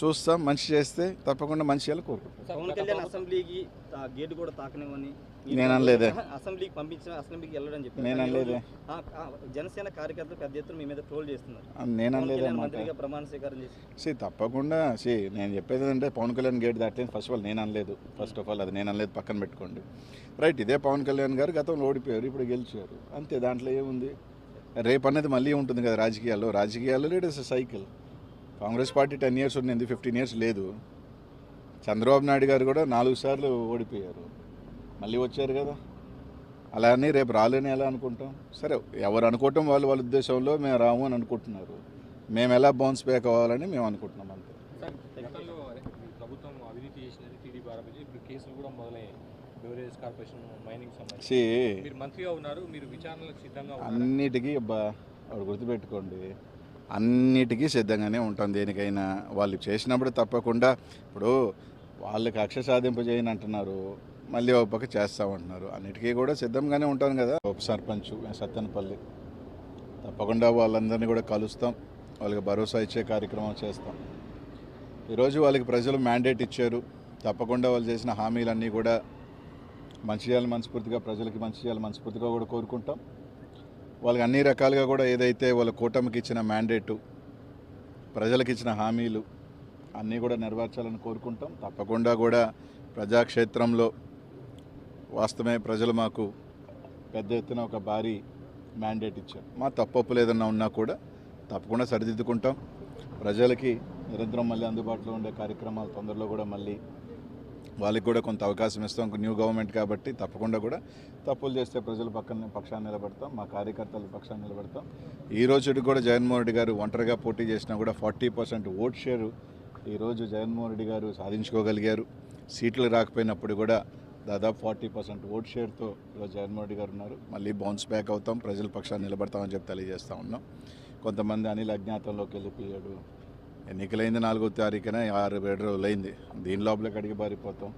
చూస్తాం. మంచి చేస్తే తప్పకుండా మంచి చేయాలని కోరుకుంటాం. పవన్ కళ్యాణ్ అసెంబ్లీకి గేట్ కూడా తాకనివ్వని నేను అనలేదే. అసెంబ్లీకి పంపించిన అసెంబ్లీకి వెళ్ళడని చెప్పి నేను అనలేదే. జనసేన కార్యకర్తలు పెద్ద ఎత్తున మీ మీద ట్రోల్ చేస్తున్నారు. నేను పవన్ అనలేదే కళ్యాణ్ అన్నమాట. మంత్రిగా ప్రమాణ స్వీకారం చేసి తప్పకుండా నేను చెప్పేది ఏంటంటే పవన్ కళ్యాణ్ గేట్ దాటలేదు. ఫస్ట్ ఆఫ్ ఆల్ నేను అనలేదు. ఫస్ట్ ఆఫ్ ఆల్ అది నేను అనలేదు, పక్కన పెట్టుకోండి. రైట్, ఇదే పవన్ కళ్యాణ్ గారు గతంలో ఓడిపోయారు, ఇప్పుడు గెలిచారు, అంతే. దాంట్లో ఏముంది? రేపు అనేది మళ్ళీ ఉంటుంది కదా రాజకీయాల్లో it is cycle. Congress party 10 years ఉండింది, 15 years లేదు. చంద్రబాబు నాయుడు గారు కూడా 4 సార్లు ఓడిపోయారు, మళ్ళీ వచ్చారు కదా. అలా అని రేపు రాలేని ఎలా అనుకుంటాం? సరే, ఎవరు అనుకోవటం వాళ్ళ ఉద్దేశంలో మేము రాము అని అనుకుంటున్నారు. మేము ఎలా బౌన్స్ బ్యాక్ అవ్వాలని మేము అనుకుంటున్నాం అంతే. గతంలో ప్రభుత్వం అవినీతి చేసినది టీడీపీ ఆరోపించి ఇప్పుడు కేసులు కూడా మొదలయ్యాయి. బెవరేజ్ కార్పొరేషన్ మైనింగ్ సంబంధించి మీరు మంత్రిగా ఉన్నారు, మీరు విచారణలకు సిద్ధంగా అన్నిటికీ వాడు గుర్తుపెట్టుకోండి, అన్నిటికీ సిద్ధంగానే ఉంటాం. దేనికైనా వాళ్ళు చేసినప్పుడు తప్పకుండా. ఇప్పుడు వాళ్ళకి కక్ష సాధింపు చేయని అంటున్నారు, మళ్ళీ ఒక పక్క చేస్తామంటున్నారు. అన్నిటికీ కూడా సిద్ధంగానే ఉంటాను కదా. ఉప సర్పంచ్ సత్తెనపల్లి తప్పకుండా వాళ్ళందరినీ కూడా కలుస్తాం, వాళ్ళకి భరోసా ఇచ్చే కార్యక్రమం చేస్తాం. ఈరోజు వాళ్ళకి ప్రజలు మ్యాండేట్ ఇచ్చారు, తప్పకుండా వాళ్ళు చేసిన హామీలన్నీ కూడా మంచి చేయాలని మనస్ఫూర్తిగా, ప్రజలకి మంచి చేయాలని మనస్ఫూర్తిగా కూడా కోరుకుంటాం. వాళ్ళకి అన్ని రకాలుగా కూడా ఏదైతే వాళ్ళ కూటమికి ఇచ్చిన మ్యాండేటు, ప్రజలకు ఇచ్చిన హామీలు అన్నీ కూడా నెరవేర్చాలని కోరుకుంటాం. తప్పకుండా కూడా ప్రజాక్షేత్రంలో వాస్తవమే ప్రజలు మాకు పెద్ద ఎత్తున ఒక భారీ మ్యాండేట్ ఇచ్చారు. మా తప్పొప్పులు ఏదన్నా ఉన్నా కూడా తప్పకుండా సరిదిద్దుకుంటాం. ప్రజలకి నిరంతరం మళ్ళీ అందుబాటులో ఉండే కార్యక్రమాలు తొందరలో కూడా మళ్ళీ వాళ్ళకి కూడా కొంత అవకాశం ఇస్తాం. న్యూ గవర్నమెంట్ కాబట్టి తప్పకుండా కూడా తప్పులు చేస్తే ప్రజల పక్షాన్ని నిలబడతాం, మా కార్యకర్తల పక్షాన్ని నిలబడతాం. ఈ రోజు కూడా జగన్మోహన్ రెడ్డి గారు ఒంటరిగా పోటీ చేసినా కూడా 40% ఓట్ షేరు ఈరోజు జగన్మోహన్ రెడ్డి గారు సాధించుకోగలిగారు. సీట్లు రాకపోయినప్పుడు కూడా దాదాపు 40% ఓట్ షేర్తో ఈరోజు జగన్మోహన్ రెడ్డి గారు ఉన్నారు. మళ్ళీ బౌన్స్ బ్యాక్ అవుతాం, ప్రజల పక్షాన్ని నిలబడతామని చెప్పి తెలియజేస్తూ ఉన్నాం. కొంతమంది అనిల్ అజ్ఞాతంలోకి వెళ్ళిపోయాడు, ఎన్నికలైంది 4వ తారీఖున 6-7 రోజులు అయింది. దీని లోపలికి అడిగి పారిపోతాం.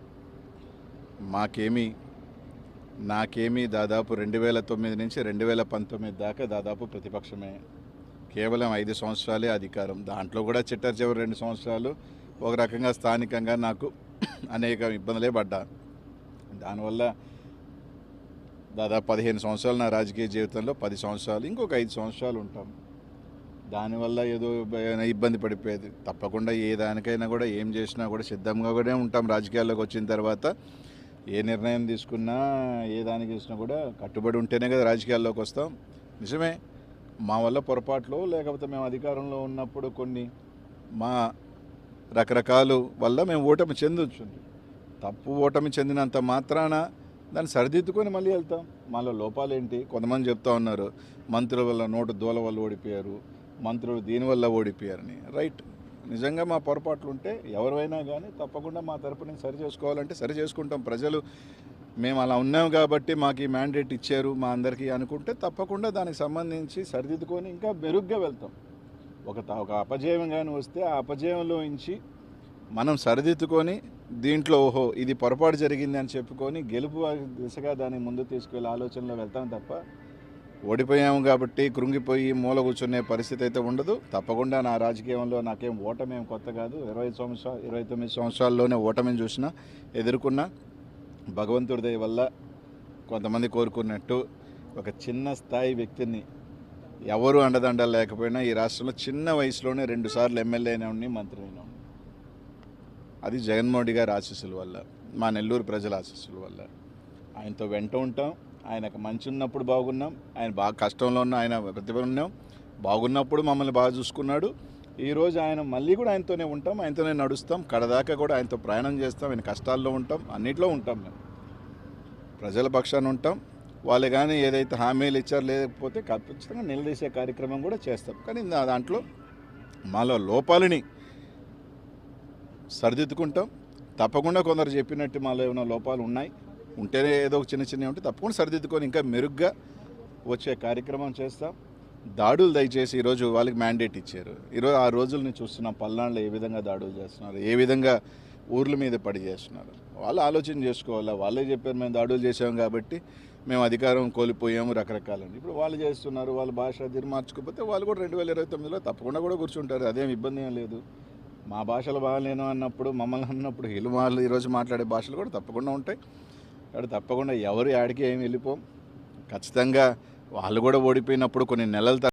నాకేమీ దాదాపు 2009 నుంచి 2019 దాకా దాదాపు ప్రతిపక్షమే. కేవలం 5 సంవత్సరాలే అధికారం. దాంట్లో కూడా చివరి 2 సంవత్సరాలు ఒక రకంగా స్థానికంగా నాకు అనేక ఇబ్బందులే పడ్డా. దానివల్ల దాదాపు 15 సంవత్సరాలు నా రాజకీయ జీవితంలో, 10 సంవత్సరాలు, ఇంకొక 5 సంవత్సరాలు ఉంటాం. దానివల్ల ఏదో ఇబ్బంది పడిపోయేది. తప్పకుండా ఏ దానికైనా కూడా ఏం చేసినా కూడా సిద్ధంగా కూడా ఉంటాం. రాజకీయాల్లోకి వచ్చిన తర్వాత ఏ నిర్ణయం తీసుకున్నా, ఏ దానికి చేసినా కూడా కట్టుబడి ఉంటేనే కదా రాజకీయాల్లోకి వస్తాం. నిజమే, మా వల్ల పొరపాట్లు, లేకపోతే మేము అధికారంలో ఉన్నప్పుడు కొన్ని మా రకరకాలు వల్ల మేము ఓటమి చెందొచ్చు. ఓటమి చెందినంత మాత్రాన దాన్ని సరిదిద్దుకొని మళ్ళీ వెళ్తాం. మాలో లోపాలు ఏంటి? కొంతమంది చెప్తా ఉన్నారు మంత్రుల వల్ల, నోటు దూల వల్ల ఓడిపోయారు, మంత్రులు దీనివల్ల ఓడిపోయారని. రైట్, నిజంగా మా పొరపాట్లు ఉంటే ఎవరైనా కానీ తప్పకుండా మా తరపున సరి చేసుకోవాలంటే సరి చేసుకుంటాం. ప్రజలు మేము అలా ఉన్నాం కాబట్టి మాకు ఈ మ్యాండేట్ ఇచ్చారు మా అందరికీ అనుకుంటే తప్పకుండా దానికి సంబంధించి సరిదిద్దుకొని ఇంకా మెరుగ్గా వెళ్తాం. ఒక అపజయం కానీ వస్తే ఆ అపజయంలో నుంచి మనం సరిదిద్దుకొని దీంట్లో ఓహో ఇది పొరపాటు జరిగింది అని చెప్పుకొని గెలుపు దిశగా దాన్ని ముందు తీసుకెళ్ళే ఆలోచనలో వెళ్తాం తప్ప ఓడిపోయాము కాబట్టి కృంగిపోయి మూల కూర్చునే పరిస్థితి అయితే ఉండదు. తప్పకుండా నా రాజకీయంలో నాకేం ఓటమేం కొత్త కాదు. 29 సంవత్సరాల్లోనే ఓటమిని చూసినా, ఎదుర్కొన్నా. భగవంతుడి దయ వల్ల కొంతమంది కోరుకున్నట్టు ఒక చిన్న స్థాయి వ్యక్తిని, ఎవరు అండదండలు లేకపోయినా ఈ రాష్ట్రంలో చిన్న వయసులోనే 2 సార్లు ఎమ్మెల్యే అయినా ఉండి, మంత్రి అయినా ఉండి. అది జగన్మోహన్ రెడ్డి గారి ఆశీస్సుల వల్ల, మా నెల్లూరు ప్రజల ఆశీస్సుల వల్ల. ఆయనతో వెంట ఉంటాం. ఆయనకు మంచి ఉన్నప్పుడు బాగున్నాం, ఆయన బాగా కష్టంలో ఉన్న ఆయన ప్రతిభ ఉన్నాం. బాగున్నప్పుడు మమ్మల్ని బాగా చూసుకున్నాడు. ఈరోజు ఆయన మళ్ళీ కూడా ఆయనతోనే ఉంటాం, ఆయనతోనే నడుస్తాం, కడదాకా కూడా ఆయనతో ప్రయాణం చేస్తాం. ఆయన కష్టాల్లో ఉంటాం, అన్నిట్లో ఉంటాం. మేము ప్రజల పక్షాన ఉంటాం. వాళ్ళు కానీ ఏదైతే హామీలు ఇచ్చారో లేకపోతే ఖచ్చితంగా నిలదీసే కార్యక్రమం కూడా చేస్తాం. కానీ దాంట్లో మాలో లోపాలని సరిదిద్దుకుంటాం. తప్పకుండా కొందరు చెప్పినట్టు మాలో ఏమైనా లోపాలు ఉన్నాయి, ఉంటేనే ఏదో ఒక చిన్న ఉంటే తప్పకుండా సరిదిద్దుకొని ఇంకా మెరుగ్గా వచ్చే కార్యక్రమం చేస్తాం. దాడులు దయచేసి ఈరోజు వాళ్ళకి మ్యాండేట్ ఇచ్చారు. ఈరోజు ఆ రోజుల్ని చూస్తున్నాం. పల్నాడులో ఏ విధంగా దాడులు చేస్తున్నారు, ఏ విధంగా ఊర్ల మీద పడి చేస్తున్నారు. వాళ్ళు ఆలోచన చేసుకోవాలా. వాళ్ళే చెప్పారు మేము దాడులు చేసాం కాబట్టి మేము అధికారం కోల్పోయాము రకరకాలని. ఇప్పుడు వాళ్ళు చేస్తున్నారు. వాళ్ళ భాష తీరు మార్చుకోకపోతే వాళ్ళు కూడా 2029లో తప్పకుండా కూడా కూర్చుంటారు. అదేం ఇబ్బంది ఏం లేదు. మా భాషలు బాగాలేను అన్నప్పుడు మమ్మల్ని అన్నప్పుడు వీళ్ళు వాళ్ళు ఈరోజు మాట్లాడే భాషలు కూడా తప్పకుండా ఉంటాయి. కాబట్టి తప్పకుండా ఎవరు యాడికి ఏమి వెళ్ళిపోం. ఖచ్చితంగా వాళ్ళు కూడా ఓడిపోయినప్పుడు కొన్ని నెలల